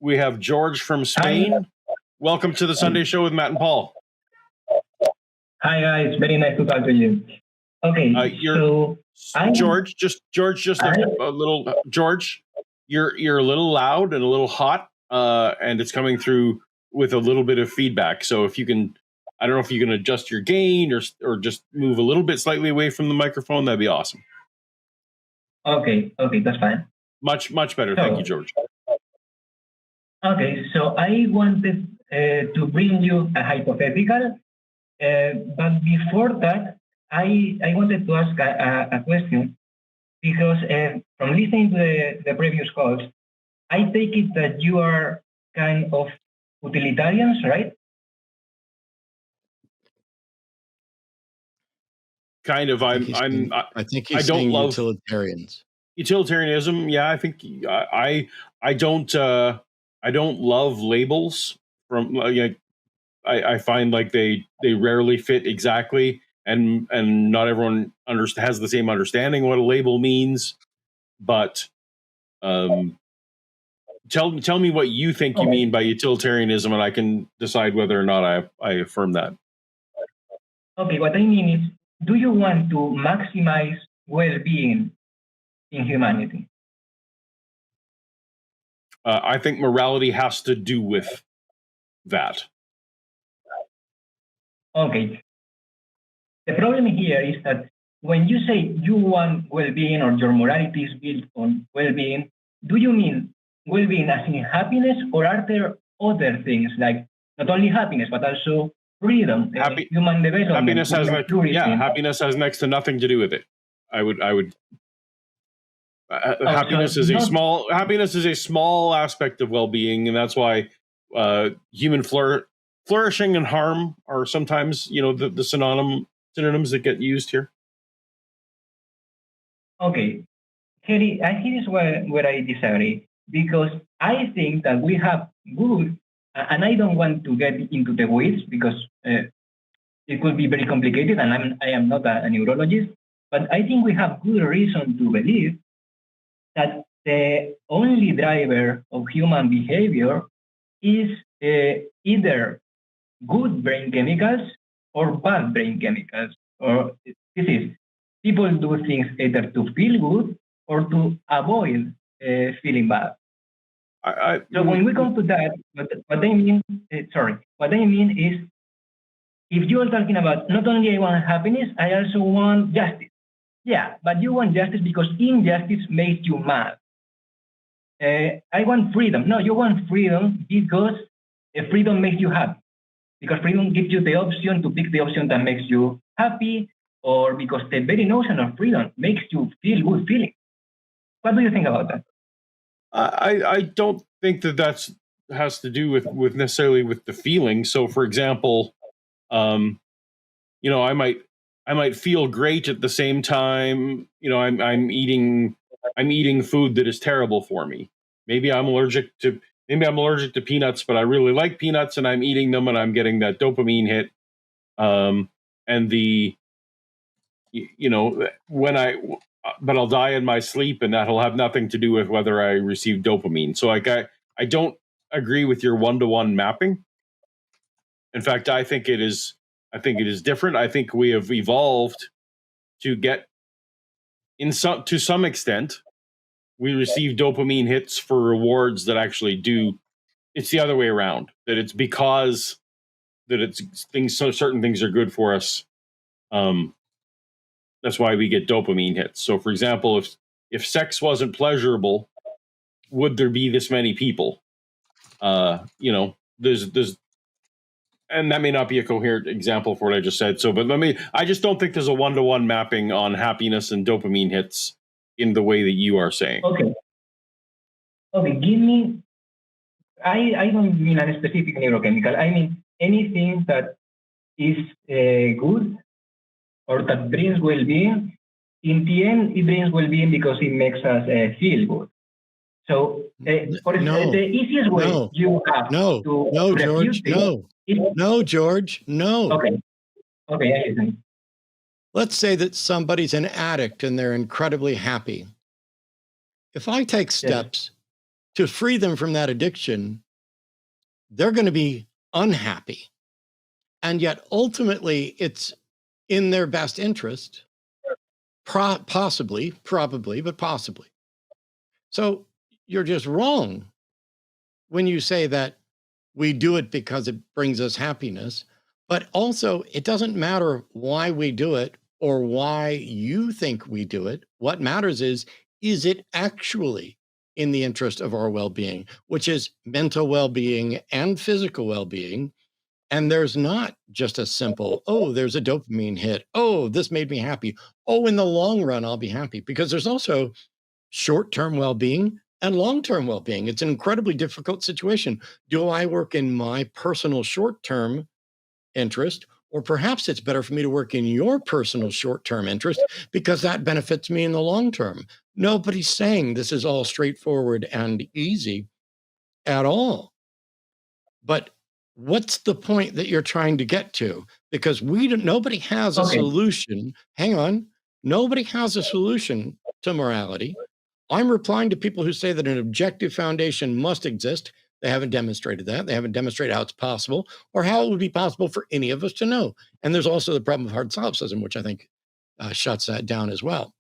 we have George from Spain. Welcome to the Sunday Show with Matt and Paul. Hi guys, very nice to talk to you. Okay, George, just a little. George, you're a little loud and a little hot, and it's coming through with a little bit of feedback. So if you can, I don't know if you can adjust your gain or just move a little bit slightly away from the microphone. That'd be awesome. Okay, that's fine. Much better. Thank you, George. Okay, so I wanted to bring you a hypothetical, but before that, I wanted to ask a question, because from listening to the previous calls, I take it that you are kind of utilitarians, right? Kind of. I think he's saying utilitarians. Utilitarianism, yeah. I think I don't love labels. From I find like they rarely fit exactly, and not everyone has the same understanding what a label means. But tell me what you think you mean by utilitarianism, and I can decide whether or not I affirm that. Okay, what I mean is, do you want to maximize well-being in humanity? I think morality has to do with that. Okay. The problem here is that when you say you want well-being or your morality is built on well-being, do you mean well-being as in happiness, or are there other things like not only happiness but also freedom, human development? Happiness has next to nothing to do with it. I would. Happiness is a small aspect of well-being, and that's why human flourishing and harm are sometimes, the synonyms that get used here. Okay, here is where I disagree, because I think that we have good, and I don't want to get into the weeds because it could be very complicated, and I am not a neurologist, but I think we have good reason to believe that the only driver of human behavior is either good brain chemicals or bad brain chemicals. Or this is, people do things either to feel good or to avoid feeling bad. So when we come to that, what I mean is, if you are talking about not only I want happiness, I also want justice. Yeah, but you want justice because injustice makes you mad. I want freedom. No, you want freedom because freedom makes you happy. Because freedom gives you the option to pick the option that makes you happy, or because the very notion of freedom makes you feel good feeling. What do you think about that? I don't think that has to do with necessarily with the feeling. So, for example, I might feel great at the same time. I'm eating food that is terrible for me. Maybe I'm allergic to peanuts, but I really like peanuts, and I'm eating them, and I'm getting that dopamine hit. But I'll die in my sleep, and that'll have nothing to do with whether I receive dopamine. So, I don't agree with your one-to-one mapping. In fact, I think it is different. I think we have evolved to get to some extent. We receive dopamine hits for rewards that actually do. It's the other way around. That it's because that certain things are good for us. That's why we get dopamine hits. So, for example, if sex wasn't pleasurable, would there be this many people? There's. And that may not be a coherent example for what I just said. So, but I just don't think there's a one-to-one mapping on happiness and dopamine hits in the way that you are saying. Okay, give me, I don't mean a specific neurochemical. I mean anything that is good or that brings well-being. In the end, it brings well-being because it makes us feel good. So, the easiest way you have to George, no, George, no. Okay, I listen. Let's say that somebody's an addict and they're incredibly happy. If I take steps to free them from that addiction, they're going to be unhappy. And yet ultimately it's in their best interest, possibly, probably, but possibly. So you're just wrong when you say that we do it because it brings us happiness, but also it doesn't matter why we do it or why you think we do it. What matters is it actually in the interest of our well-being, which is mental well-being and physical well-being? And there's not just a simple, oh, there's a dopamine hit. Oh, this made me happy. Oh, in the long run, I'll be happy. Because there's also short-term well-being and long-term well-being. It's an incredibly difficult situation. Do I work in my personal short-term interest, or perhaps it's better for me to work in your personal short-term interest because that benefits me in the long term? Nobody's saying this is all straightforward and easy at all. But what's the point that you're trying to get to? Because nobody has a solution. Hang on. Nobody has a solution to morality. I'm replying to people who say that an objective foundation must exist. They haven't demonstrated that. They haven't demonstrated how it's possible or how it would be possible for any of us to know. And there's also the problem of hard solipsism, which I think shuts that down as well.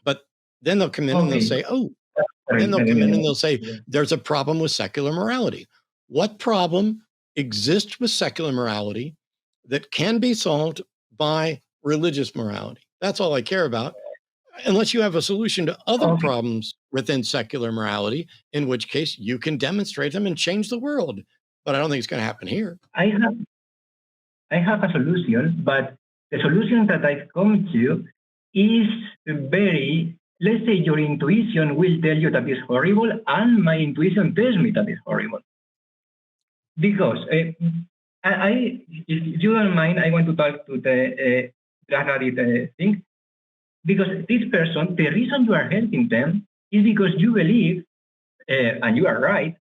But then they'll come in and they'll say, there's a problem with secular morality. What problem exists with secular morality that can be solved by religious morality? That's all I care about. Unless you have a solution to other problems within secular morality, in which case you can demonstrate them and change the world. But I don't think it's going to happen here. I have a solution, but the solution that I've come to is very, let's say your intuition will tell you that it's horrible, and my intuition tells me that it's horrible. Because if you don't mind, I want to talk to the Dillahunty thing. Because this person, the reason you are helping them is because you believe, and you are right,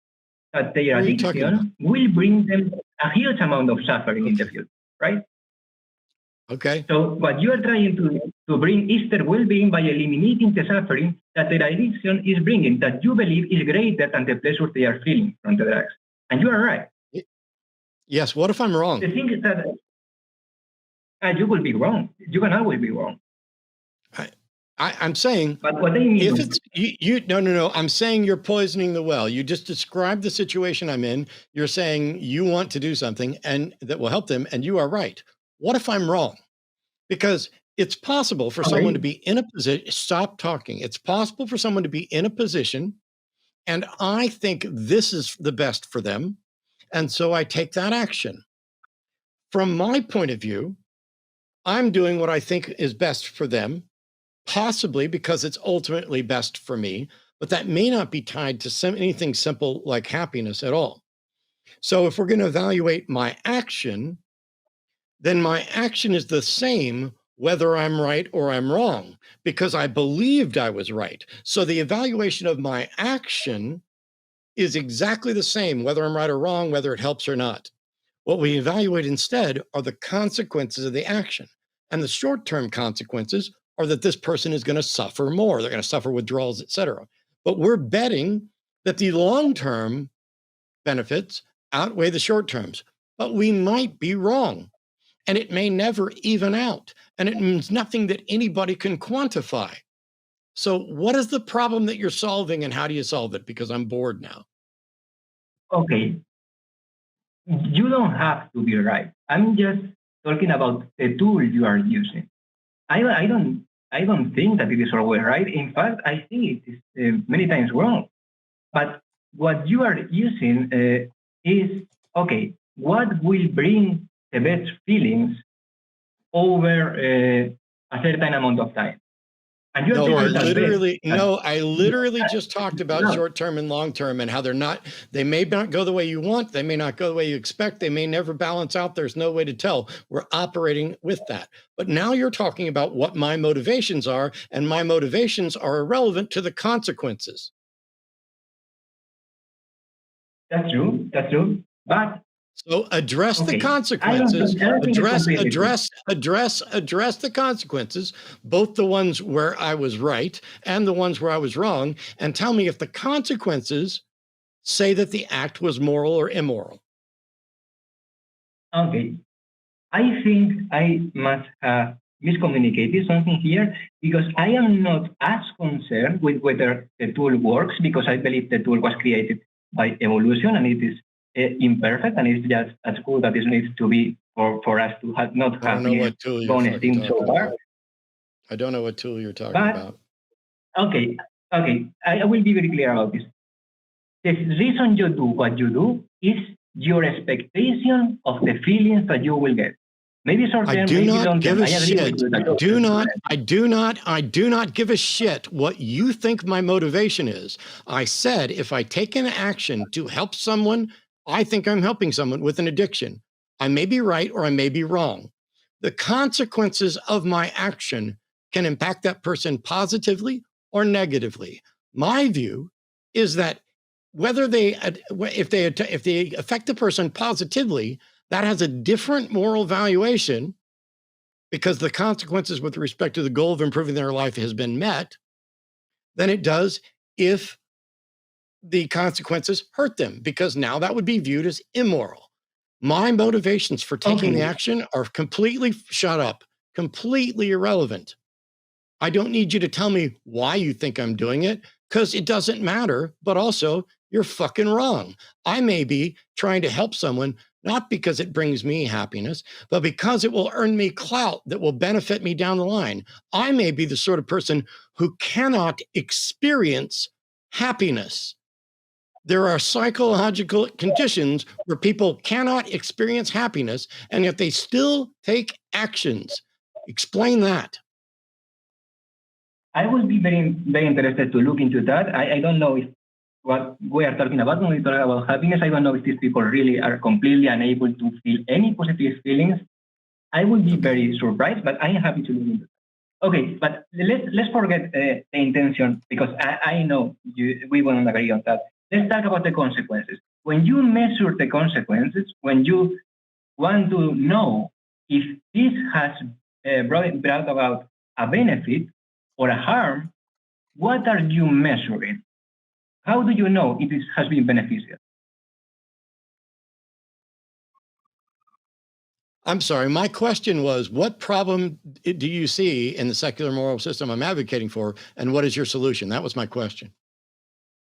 that their addiction will bring them a huge amount of suffering in the future, right? Okay. So what you are trying to bring is their well-being by eliminating the suffering that their addiction is bringing, that you believe is greater than the pleasure they are feeling from the drugs. And you are right. Yes. What if I'm wrong? The thing is that you will be wrong. You can always be wrong. I'm saying, but what I mean, if it's no, I'm saying you're poisoning the well. You just described the situation I'm in. You're saying you want to do something and that will help them, and you are right. What if I'm wrong? Because it's possible for someone to be in a position. Stop talking. It's possible for someone to be in a position, and I think this is the best for them, and so I take that action. From my point of view, I'm doing what I think is best for them, possibly because it's ultimately best for me, but that may not be tied to anything simple like happiness at all. So if we're going to evaluate my action, then my action is the same whether I'm right or I'm wrong, because I believed I was right. So the evaluation of my action is exactly the same whether I'm right or wrong, whether it helps or not. What we evaluate instead are the consequences of the action. And the short-term consequences are that this person is going to suffer more. They're going to suffer withdrawals, et cetera. But we're betting that the long-term benefits outweigh the short terms. But we might be wrong. And it may never even out. And it means nothing that anybody can quantify. So what is the problem that you're solving and how do you solve it? Because I'm bored now. Okay. You don't have to be right. I'm just talking about the tool you are using. I don't think that it is always right. In fact, I think it is many times wrong. But what you are using is, okay, what will bring the best feelings over a certain amount of time? And you're I literally just talked about short-term and long-term and how they may not go the way you want. They may not go the way you expect. They may never balance out. There's no way to tell. We're operating with that. But now you're talking about what my motivations are, and my motivations are irrelevant to the consequences. That's true. But So address the Okay. consequences. I don't think it's completely true. Address the consequences, both the ones where I was right and the ones where I was wrong, and tell me if the consequences say that the act was moral or immoral. Okay. I think I must have miscommunicated something here because I am not as concerned with whether the tool works because I believe the tool was created by evolution and it is imperfect and it's just as good as it needs to be for us to not I have don't know this what tool you're bonus fucking thing so talking far. about. I don't know what tool you're talking But about. okay, I will be very clear about this. The reason you do what you do is your expectation of the feelings that you will get. Maybe short term, I do maybe not long give term. a I agree shit. with you that I do not give a shit what you think my motivation is. I said if I take an action to help someone, I think I'm helping someone with an addiction. I may be right or I may be wrong. The consequences of my action can impact that person positively or negatively. My view is that whether if they affect the person positively, that has a different moral valuation because the consequences with respect to the goal of improving their life has been met than it does if the consequences hurt them, because now that would be viewed as immoral. My motivations for taking the action are completely completely irrelevant. I don't need you to tell me why you think I'm doing it because it doesn't matter, but also you're fucking wrong. I may be trying to help someone, not because it brings me happiness, but because it will earn me clout that will benefit me down the line. I may be the sort of person who cannot experience happiness. There are psychological conditions where people cannot experience happiness, and yet they still take actions. Explain that. I would be very interested to look into that. I don't know if what we are talking about when we talk about happiness. I don't know if these people really are completely unable to feel any positive feelings. I would be very surprised, but I am happy to look into that. Okay, but let's forget the intention because I know we won't agree on that. Let's talk about the consequences. When you measure the consequences, when you want to know if this has brought about a benefit or a harm, what are you measuring? How do you know if it has been beneficial? I'm sorry, my question was, what problem do you see in the secular moral system I'm advocating for, and what is your solution? That was my question.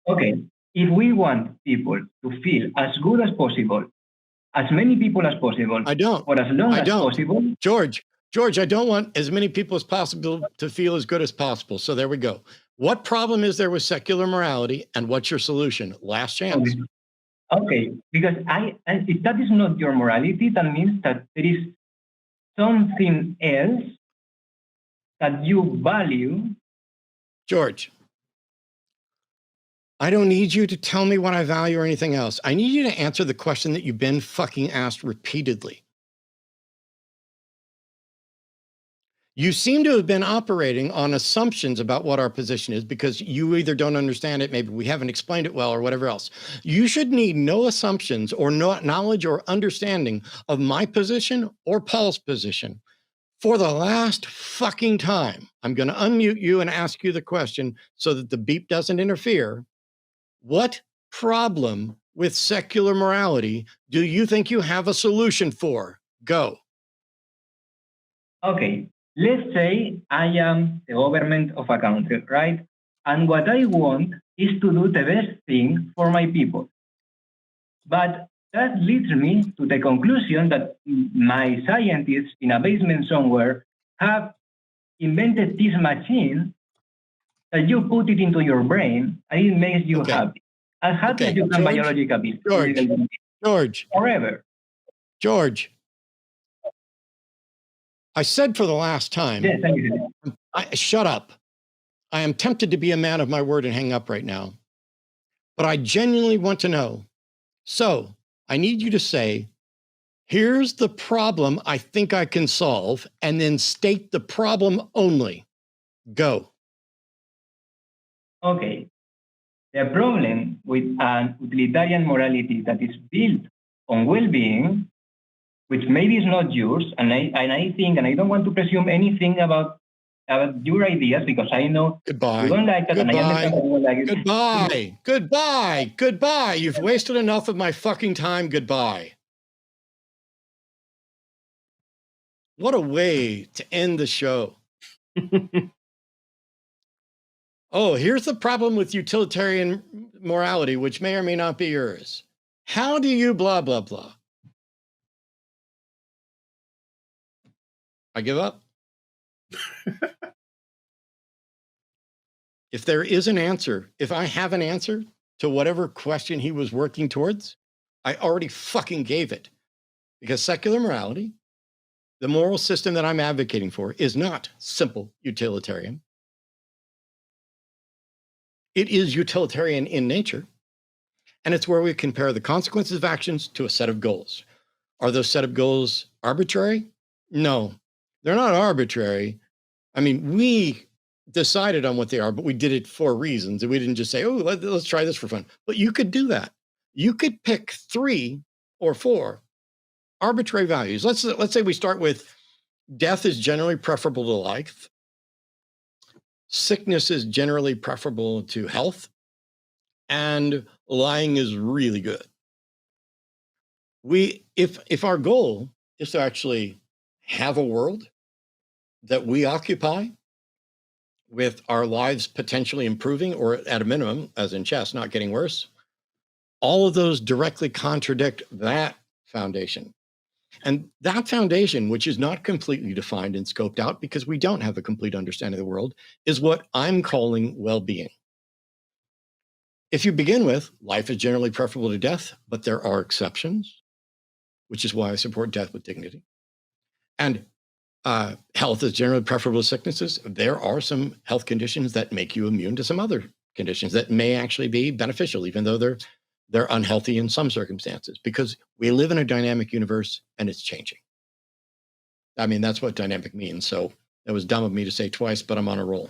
Okay, if we want people to feel as good as possible, as many people as possible, I don't. for as long as possible. George, I don't want as many people as possible to feel as good as possible. So there we go. What problem is there with secular morality, and what's your solution? Last chance. Okay, because if that is not your morality, that means that there is something else that you value. George, I don't need you to tell me what I value or anything else. I need you to answer the question that you've been fucking asked repeatedly. You seem to have been operating on assumptions about what our position is because you either don't understand it, maybe we haven't explained it well, or whatever else. You should need no assumptions or no knowledge or understanding of my position or Paul's position. For the last fucking time, I'm going to unmute you and ask you the question so that the beep doesn't interfere. What problem with secular morality do you think you have a solution for? Go. Okay, let's say I am the government of a country, right? And what I want is to do the best thing for my people. But that leads me to the conclusion that my scientists in a basement somewhere have invented this machine that you put it into your brain and it makes you happy. As happy as you can biologically be. George. Forever. George. I said for the last time, shut up. I am tempted to be a man of my word and hang up right now. But I genuinely want to know. So I need you to say, here's the problem I think I can solve, and then state the problem only. Go. Okay. The problem with an utilitarian morality that is built on well-being, which maybe is not yours, and I think, and I don't want to presume anything about your ideas, because I know Goodbye. you don't like that, and I understand that you don't like it. Goodbye. Goodbye. Goodbye. You've wasted enough of my fucking time. Goodbye. What a way to end the show. Oh, here's the problem with utilitarian morality, which may or may not be yours. How do you blah, blah, blah? I give up. If there is an answer, if I have an answer to whatever question he was working towards, I already fucking gave it. Because secular morality, the moral system that I'm advocating for, is not simple utilitarian. It is utilitarian in nature, and it's where we compare the consequences of actions to a set of goals. Are those set of goals arbitrary? No, they're not arbitrary. I mean, we decided on what they are, but we did it for reasons, and we didn't just say, oh, let's try this for fun. But you could do that. You could pick 3 or 4 arbitrary values. Let's say we start with death is generally preferable to life. Sickness is generally preferable to health, and lying is really good. If our goal is to actually have a world that we occupy with our lives potentially improving, or at a minimum, as in chess, not getting worse, all of those directly contradict that foundation. And that foundation, which is not completely defined and scoped out because we don't have a complete understanding of the world, is what I'm calling well-being. If you begin with, life is generally preferable to death, but there are exceptions, which is why I support death with dignity. And health is generally preferable to sicknesses. There are some health conditions that make you immune to some other conditions that may actually be beneficial, even though they're unhealthy in some circumstances, because we live in a dynamic universe and it's changing. I mean, that's what dynamic means. So it was dumb of me to say twice, but I'm on a roll.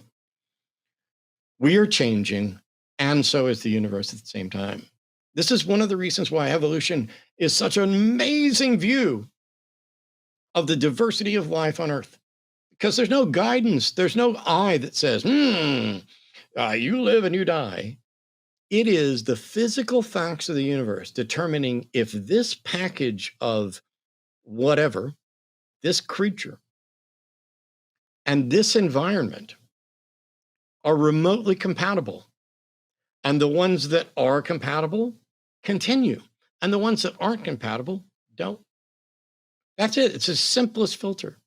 We are changing, and so is the universe at the same time. This is one of the reasons why evolution is such an amazing view of the diversity of life on Earth, because there's no guidance. There's no eye that says, you live and you die. It is the physical facts of the universe determining if this package of whatever, this creature, and this environment are remotely compatible. And the ones that are compatible continue. And the ones that aren't compatible don't. That's it. It's the simplest filter.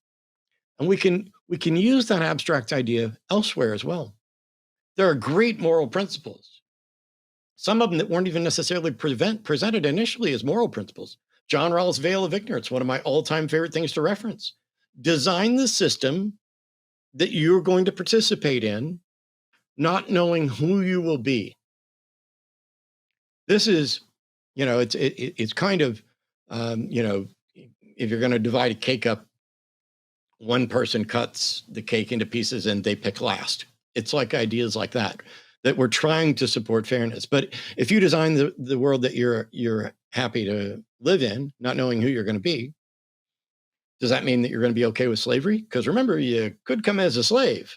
And we can use that abstract idea elsewhere as well. There are great moral principles. Some of them that weren't even necessarily presented initially as moral principles. John Rawls' Veil of Ignorance, one of my all-time favorite things to reference. Design the system that you're going to participate in, not knowing who you will be. This is, it's kind of, if you're going to divide a cake up, one person cuts the cake into pieces and they pick last. It's like ideas like that we're trying to support fairness. But if you design the world that you're happy to live in, not knowing who you're going to be, does that mean that you're going to be okay with slavery? Because remember, you could come as a slave.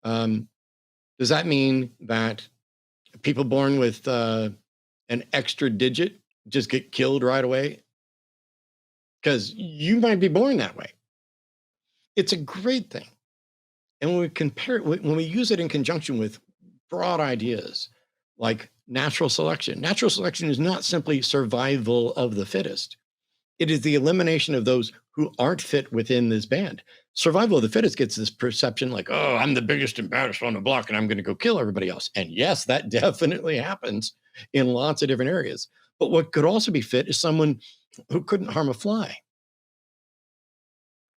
Does that mean that people born with an extra digit just get killed right away? Because you might be born that way. It's a great thing. And when we compare it, when we use it in conjunction with broad ideas like natural selection is not simply survival of the fittest. It is the elimination of those who aren't fit within this band. Survival of the fittest gets this perception like, oh, I'm the biggest and baddest on the block and I'm going to go kill everybody else. And yes, that definitely happens in lots of different areas. But what could also be fit is someone who couldn't harm a fly,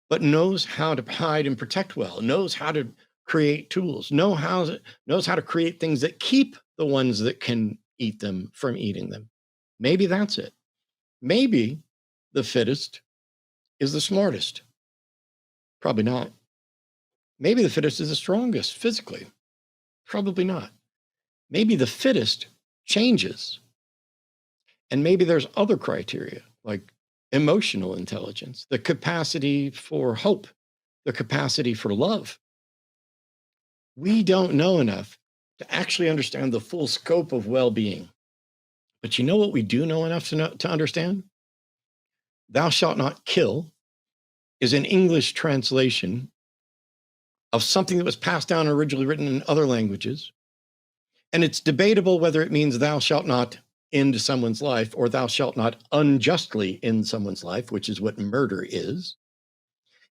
but knows how to hide and protect well, knows how to create tools, knows how to create things that keep the ones that can eat them from eating them. Maybe that's it. Maybe the fittest is the smartest. Probably not. Maybe the fittest is the strongest physically. Probably not. Maybe the fittest changes. And maybe there's other criteria like emotional intelligence, the capacity for hope, the capacity for love. We don't know enough to actually understand the full scope of well-being. But you know what we do know enough to understand? Thou shalt not kill is an English translation of something that was passed down originally written in other languages. And it's debatable whether it means thou shalt not end someone's life or thou shalt not unjustly end someone's life, which is what murder is.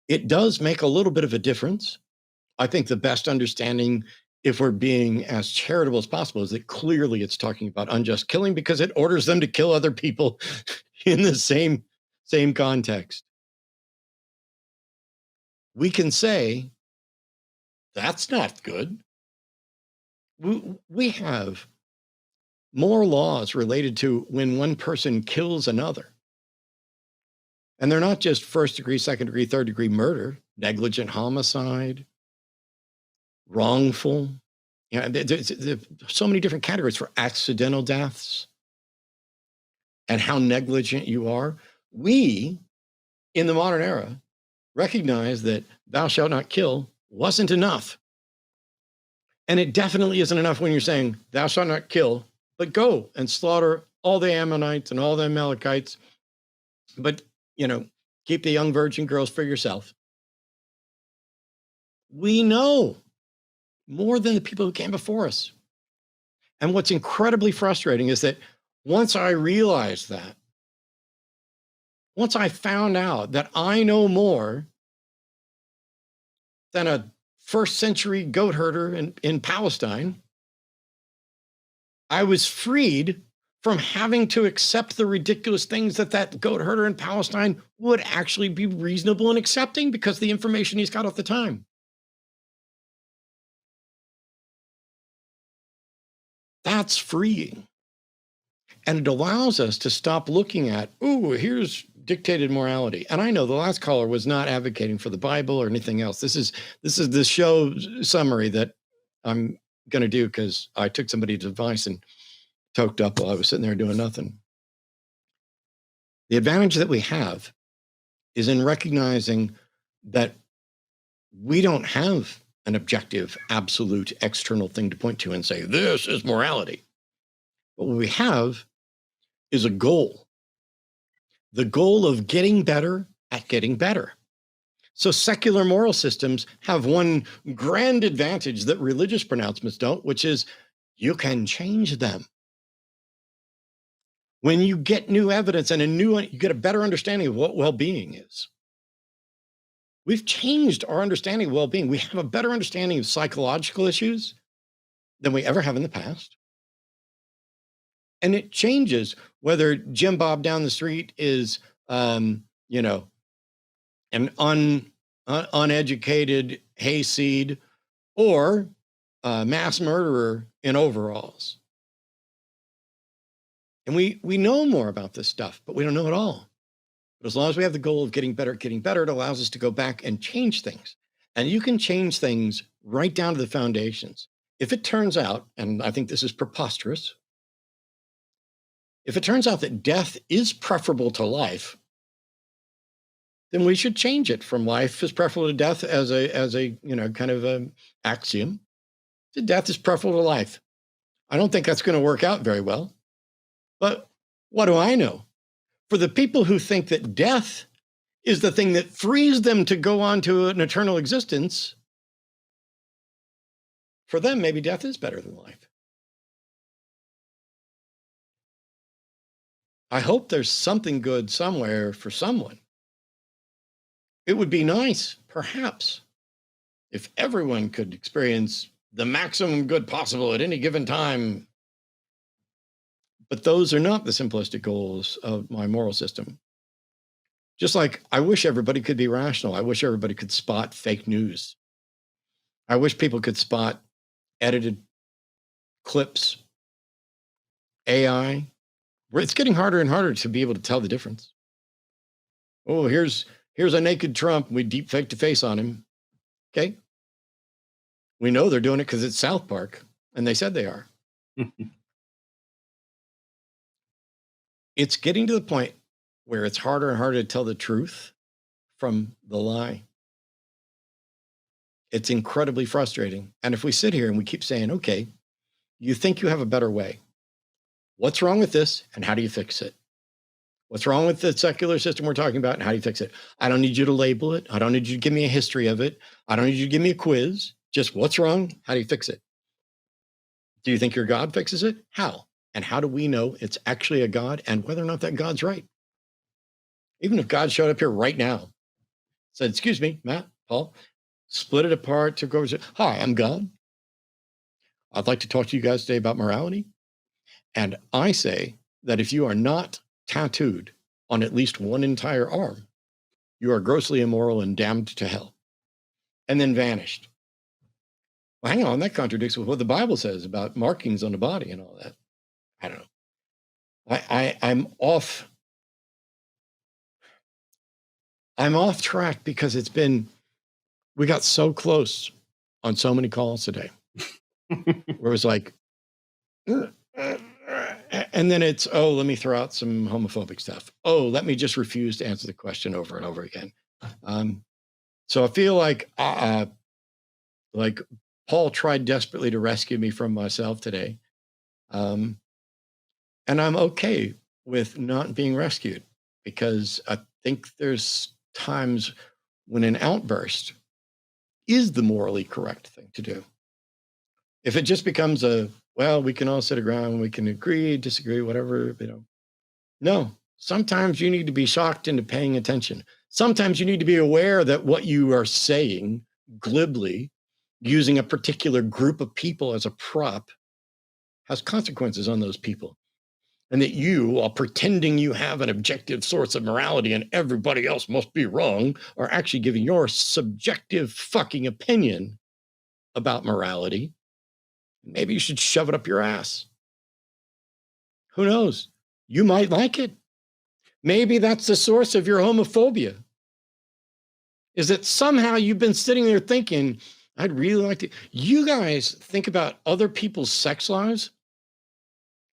It does make a little bit of a difference. I think the best understanding, if we're being as charitable as possible, is that clearly it's talking about unjust killing because it orders them to kill other people in the same context. We can say, that's not good. We have more laws related to when one person kills another. And they're not just first degree, second degree, third degree murder, negligent homicide, wrongful. You know, there's so many different categories for accidental deaths and how negligent you are. We, in the modern era, recognize that thou shalt not kill wasn't enough. And it definitely isn't enough when you're saying thou shalt not kill, but go and slaughter all the Ammonites and all the Amalekites. But, you know, keep the young virgin girls for yourself. We know more than the people who came before us. And what's incredibly frustrating is that once I realized that, once I found out that I know more than a first century goat herder in Palestine, I was freed from having to accept the ridiculous things that goat herder in Palestine would actually be reasonable in accepting because of the information he's got at the time. That's freeing. And it allows us to stop looking at, ooh, here's dictated morality. And I know the last caller was not advocating for the Bible or anything else. This is the show summary that I'm going to do because I took somebody's advice and toked up while I was sitting there doing nothing. The advantage that we have is in recognizing that we don't have an objective, absolute, external thing to point to and say, this is morality. But what we have is a goal. The goal of getting better at getting better. So secular moral systems have one grand advantage that religious pronouncements don't, which is you can change them. When you get new evidence and you get a better understanding of what well-being is. We've changed our understanding of well-being. We have a better understanding of psychological issues than we ever have in the past. And it changes whether Jim Bob down the street is, an uneducated hayseed or a mass murderer in overalls. And we know more about this stuff, but we don't know it all. But as long as we have the goal of getting better, it allows us to go back and change things. And you can change things right down to the foundations. If it turns out, and I think this is preposterous, if it turns out that death is preferable to life, then we should change it from life is preferable to death as a kind of an axiom to death is preferable to life. I don't think that's going to work out very well. But what do I know? For the people who think that death is the thing that frees them to go on to an eternal existence, for them, maybe death is better than life. I hope there's something good somewhere for someone. It would be nice, perhaps, if everyone could experience the maximum good possible at any given time. But those are not the simplistic goals of my moral system. Just like I wish everybody could be rational. I wish everybody could spot fake news. I wish people could spot edited clips, AI. It's getting harder and harder to be able to tell the difference. Oh, here's a naked Trump. We deep faked a face on him. Okay. We know they're doing it because it's South Park, and they said they are. it's getting to the point where it's harder and harder to tell the truth from the lie. It's incredibly frustrating. And if we sit here and we keep saying, okay, you think you have a better way. What's wrong with this and how do you fix it? What's wrong with the secular system we're talking about and how do you fix it? I don't need you to label it. I don't need you to give me a history of it. I don't need you to give me a quiz. Just what's wrong? How do you fix it? Do you think your God fixes it? How? And how do we know it's actually a God and whether or not that God's right? Even if God showed up here right now, said, excuse me, Matt, Paul, split it apart, took over, said, hi, I'm God. I'd like to talk to you guys today about morality. And I say that if you are not tattooed on at least one entire arm, you are grossly immoral and damned to hell. And then vanished. Well, hang on, that contradicts with what the Bible says about markings on the body and all that. I don't know. I'm off. I'm off track because we got so close on so many calls today. Where it was like, and then it's, oh, let me throw out some homophobic stuff. Oh, let me just refuse to answer the question over and over again. So I feel like Paul tried desperately to rescue me from myself today. And I'm okay with not being rescued because I think there's times when an outburst is the morally correct thing to do. If it just becomes well, we can all sit around, we can agree, disagree, whatever, No, sometimes you need to be shocked into paying attention. Sometimes you need to be aware that what you are saying glibly, using a particular group of people as a prop, has consequences on those people. And that you, while pretending you have an objective source of morality and everybody else must be wrong, are actually giving your subjective fucking opinion about morality. Maybe you should shove it up your ass. Who knows? You might like it. Maybe that's the source of your homophobia. Is that somehow you've been sitting there thinking, I'd really like to. You guys think about other people's sex lives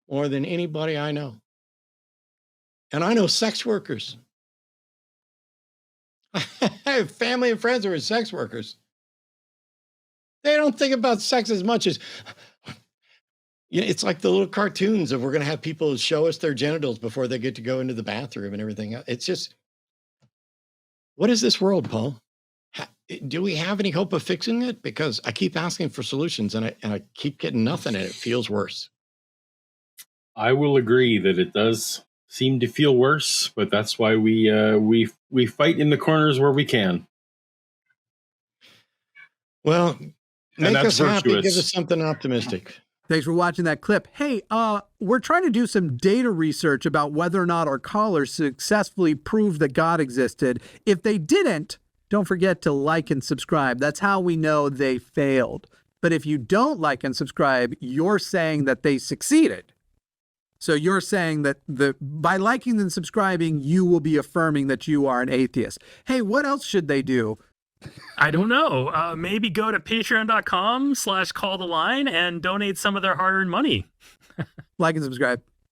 more than anybody I know. And I know sex workers. I have family and friends who are sex workers. They don't think about sex as much as, it's like the little cartoons of we're going to have people show us their genitals before they get to go into the bathroom and everything. It's just, what is this world, Paul? Do we have any hope of fixing it? Because I keep asking for solutions and I keep getting nothing and it feels worse. I will agree that it does seem to feel worse, but that's why we fight in the corners where we can. Well, make us happy, give us something optimistic. Thanks for watching that clip. Hey, we're trying to do some data research about whether or not our callers successfully proved that God existed. If they didn't, don't forget to like and subscribe. That's how we know they failed. But if you don't like and subscribe, you're saying that they succeeded. So you're saying that by liking and subscribing, you will be affirming that you are an atheist. Hey, what else should they do? I don't know. Maybe go to patreon.com/calltheline and donate some of their hard-earned money. Like and subscribe.